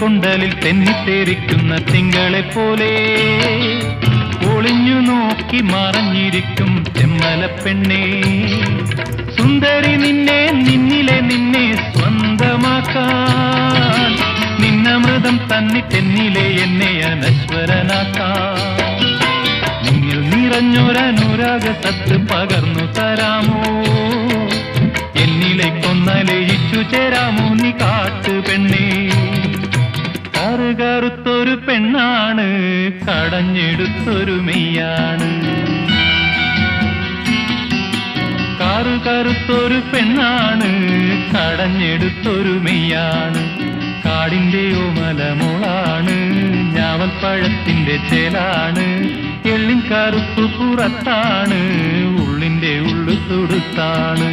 കൊണ്ടലിൽ തെന്നിത്തേരിക്കുന്ന തിങ്കളെ പോലെ ഒളിഞ്ഞു നോക്കി മറഞ്ഞിരിക്കും ചെമ്മല പെണ്ണേ. സുന്ദരി നിന്നെ നിന്നിലെ നിന്നെ സ്വന്തമാക്കാൻ, നിന്നമൃതം തന്നെ തെന്നിലെ എന്നെ അനശ്വരനാക്കാൻ. നിന്നിൽ നിറഞ്ഞൊരനുരാഗ സത്ത് പകർന്നു തരാമോ, എന്നിലേക്കൊന്നലയിച്ചു ചേരാമോ നീ കാട്ടു പെണ്ണേ. കറുകറുത്തൊരു പെണ്ണാണ്, കടഞ്ഞെടുത്തൊരു മെയ്യാണ്. കറുകറുത്തൊരു പെണ്ണാണ്, കടഞ്ഞെടുത്തൊരു മെയ്യാണ്. കാടിന്റെ ഓമലമോളാണ്, ഞാവൽപ്പഴത്തിന്റെ ചേലാണ്. എള്ളിൻ കറുപ്പ് പുറത്താണ്, ഉള്ളിന്റെ ഉള്ളു തുടുത്താണ്.